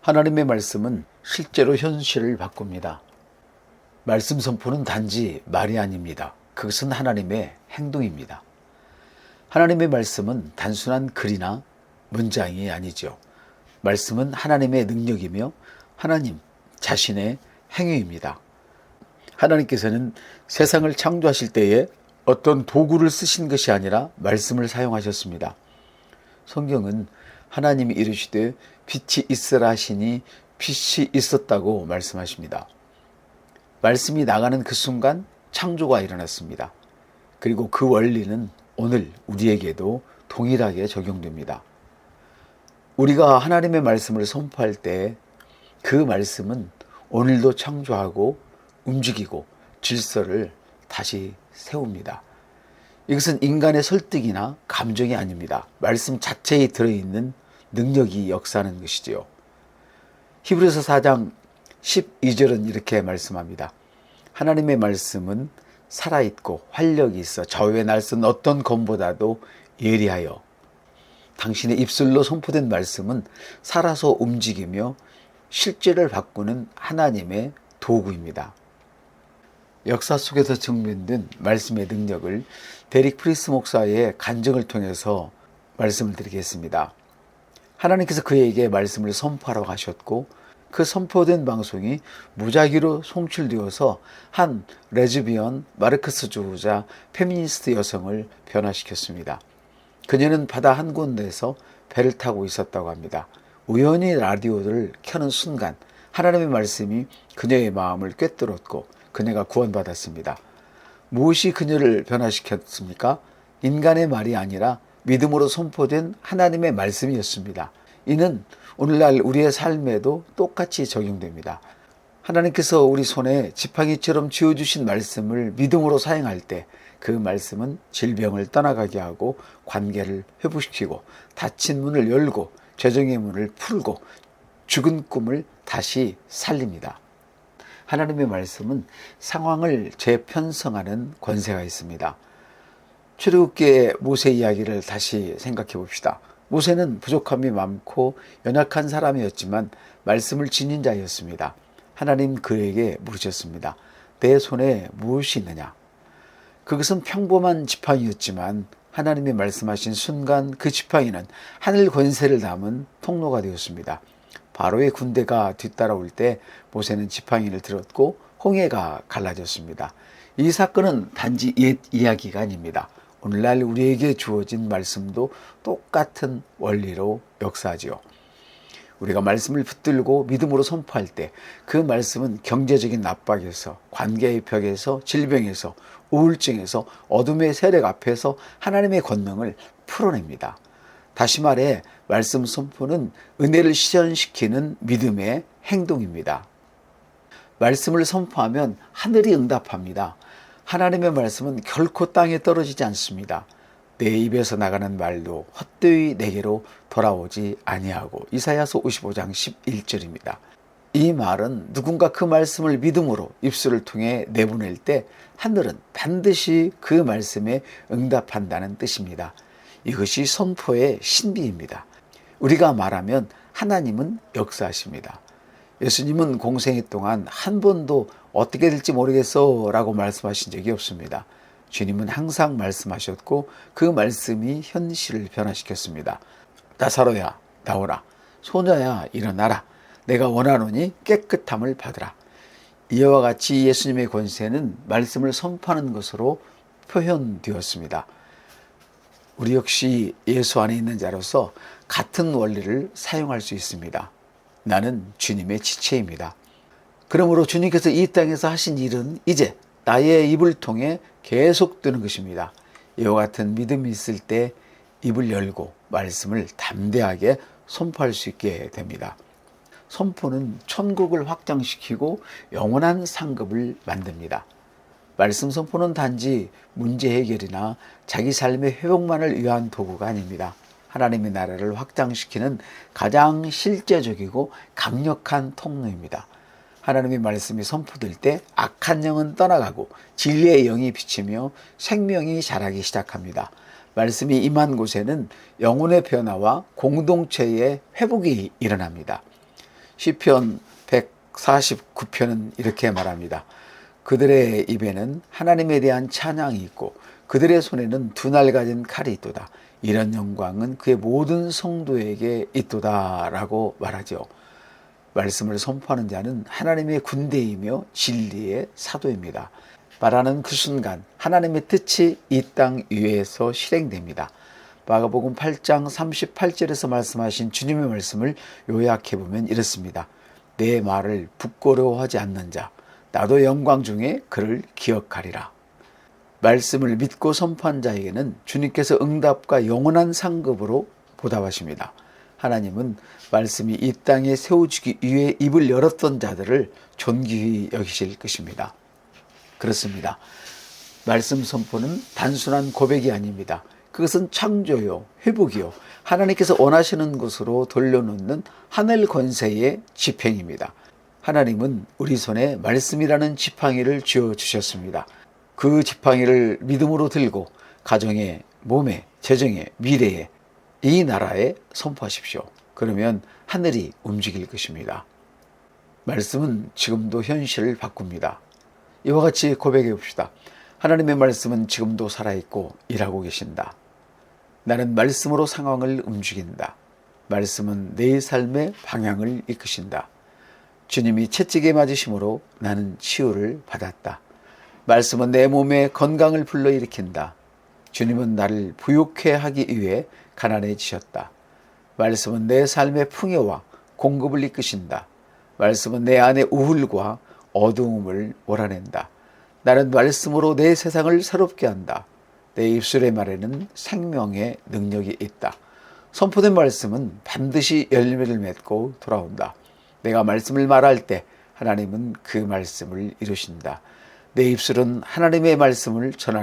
하나님의 말씀은 실제로 현실을 바꿉니다. 말씀 선포는 단지 말이 아닙니다. 그것은 하나님의 행동입니다. 하나님의 말씀은 단순한 글이나 문장이 아니죠. 말씀은 하나님의 능력이며 하나님 자신의 행위입니다. 하나님께서는 세상을 창조하실 때에 어떤 도구를 쓰신 것이 아니라 말씀을 사용하셨습니다. 성경은 하나님이 이르시되 빛이 있으라 하시니 빛이 있었다고 말씀하십니다. 말씀이 나가는 그 순간 창조가 일어났습니다. 그리고 그 원리는 오늘 우리에게도 동일하게 적용됩니다. 우리가 하나님의 말씀을 선포할 때 그 말씀은 오늘도 창조하고 움직이고 질서를 다시 세웁니다. 이것은 인간의 설득이나 감정이 아닙니다. 말씀 자체에 들어있는 능력이 역사하는 것이지요. 히브리서 4장 12절은 이렇게 말씀합니다. 하나님의 말씀은 살아있고 활력이 있어 좌우에 날선 어떤 검보다도 예리하여. 당신의 입술로 선포된 말씀은 살아서 움직이며 실제를 바꾸는 하나님의 도구입니다. 역사 속에서 증명된 말씀의 능력을 데릭 프리스 목사의 간증을 통해서 말씀을 드리겠습니다. 하나님께서 그에게 말씀을 선포하라고 하셨고 그 선포된 방송이 무작위로 송출되어서 한 레즈비언 마르크스주의자 페미니스트 여성을 변화시켰습니다. 그녀는 바다 한 군데에서 배를 타고 있었다고 합니다. 우연히 라디오를 켜는 순간 하나님의 말씀이 그녀의 마음을 꿰뚫었고 그녀가 구원받았습니다. 무엇이 그녀를 변화시켰습니까? 인간의 말이 아니라 믿음으로 선포된 하나님의 말씀이었습니다. 이는 오늘날 우리의 삶에도 똑같이 적용됩니다. 하나님께서 우리 손에 지팡이처럼 쥐어주신 말씀을 믿음으로 사용할 때 그 말씀은 질병을 떠나가게 하고 관계를 회복시키고 닫힌 문을 열고 죄정의 문을 풀고 죽은 꿈을 다시 살립니다. 하나님의 말씀은 상황을 재편성하는 권세가 있습니다. 출애굽기의 모세 이야기를 다시 생각해 봅시다. 모세는 부족함이 많고 연약한 사람이었지만 말씀을 지닌 자였습니다. 하나님 그에게 물으셨습니다. 내 손에 무엇이 있느냐? 그것은 평범한 지팡이였지만 하나님이 말씀하신 순간 그 지팡이는 하늘 권세를 담은 통로가 되었습니다. 바로의 군대가 뒤따라올 때 모세는 지팡이를 들었고 홍해가 갈라졌습니다. 이 사건은 단지 옛 이야기가 아닙니다. 오늘날 우리에게 주어진 말씀도 똑같은 원리로 역사하지요. 우리가 말씀을 붙들고 믿음으로 선포할 때 그 말씀은 경제적인 압박에서, 관계의 벽에서, 질병에서, 우울증에서, 어둠의 세력 앞에서 하나님의 권능을 풀어냅니다. 다시 말해 말씀 선포는 은혜를 실현시키는 믿음의 행동입니다. 말씀을 선포하면 하늘이 응답합니다. 하나님의 말씀은 결코 땅에 떨어지지 않습니다. 내 입에서 나가는 말도 헛되이 내게로 돌아오지 아니하고. 이사야서 55장 11절입니다. 이 말은 누군가 그 말씀을 믿음으로 입술을 통해 내보낼 때 하늘은 반드시 그 말씀에 응답한다는 뜻입니다. 이것이 선포의 신비입니다. 우리가 말하면 하나님은 역사하십니다. 예수님은 공생애 동안 한 번도 어떻게 될지 모르겠어 라고 말씀하신 적이 없습니다. 주님은 항상 말씀하셨고 그 말씀이 현실을 변화시켰습니다. 나사로야 나오라, 소녀야 일어나라, 내가 원하노니 깨끗함을 받으라. 이와 같이 예수님의 권세는 말씀을 선포하는 것으로 표현되었습니다. 우리 역시 예수 안에 있는 자로서 같은 원리를 사용할 수 있습니다. 나는 주님의 지체입니다. 그러므로 주님께서 이 땅에서 하신 일은 이제 나의 입을 통해 계속되는 것입니다. 이와 같은 믿음이 있을 때 입을 열고 말씀을 담대하게 선포할 수 있게 됩니다. 선포는 천국을 확장시키고 영원한 상급을 만듭니다. 말씀 선포는 단지 문제 해결이나 자기 삶의 회복만을 위한 도구가 아닙니다. 하나님의 나라를 확장시키는 가장 실제적이고 강력한 통로입니다. 하나님의 말씀이 선포될 때 악한 영은 떠나가고 진리의 영이 비치며 생명이 자라기 시작합니다. 말씀이 임한 곳에는 영혼의 변화와 공동체의 회복이 일어납니다. 시편 149편은 이렇게 말합니다. 그들의 입에는 하나님에 대한 찬양이 있고 그들의 손에는 두 날 가진 칼이 있도다. 이런 영광은 그의 모든 성도에게 있도다 라고 말하죠. 말씀을 선포하는 자는 하나님의 군대이며 진리의 사도입니다. 말하는 그 순간 하나님의 뜻이 이 땅 위에서 실행됩니다. 마가복음 8장 38절에서 말씀하신 주님의 말씀을 요약해보면 이렇습니다. 내 말을 부끄러워하지 않는 자, 나도 영광 중에 그를 기억하리라. 말씀을 믿고 선포한 자에게는 주님께서 응답과 영원한 상급으로 보답하십니다. 하나님은 말씀이 이 땅에 세워지기 위해 입을 열었던 자들을 존귀히 여기실 것입니다. 그렇습니다. 말씀 선포는 단순한 고백이 아닙니다. 그것은 창조요, 회복이요, 하나님께서 원하시는 곳으로 돌려놓는 하늘 권세의 집행입니다. 하나님은 우리 손에 말씀이라는 지팡이를 쥐어주셨습니다. 그 지팡이를 믿음으로 들고 가정에, 몸에, 재정에, 미래에, 이 나라에 선포하십시오. 그러면 하늘이 움직일 것입니다. 말씀은 지금도 현실을 바꿉니다. 이와 같이 고백해 봅시다. 하나님의 말씀은 지금도 살아있고 일하고 계신다. 나는 말씀으로 상황을 움직인다. 말씀은 내 삶의 방향을 이끄신다. 주님이 채찍에 맞으심으로 나는 치유를 받았다. 말씀은 내 몸에 건강을 불러일으킨다. 주님은 나를 부욕해 하기 위해 가난해지셨다. 말씀은 내 삶의 풍요와 공급을 이끄신다. 말씀은 내 안의 우울과 어두움을 몰아낸다. 나는 말씀으로 내 세상을 새롭게 한다. 내 입술의 말에는 생명의 능력이 있다. 선포된 말씀은 반드시 열매를 맺고 돌아온다. 내가 말씀을 말할 때 하나님은 그 말씀을 이루신다. 내 입술은 하나님의 말씀을 전하는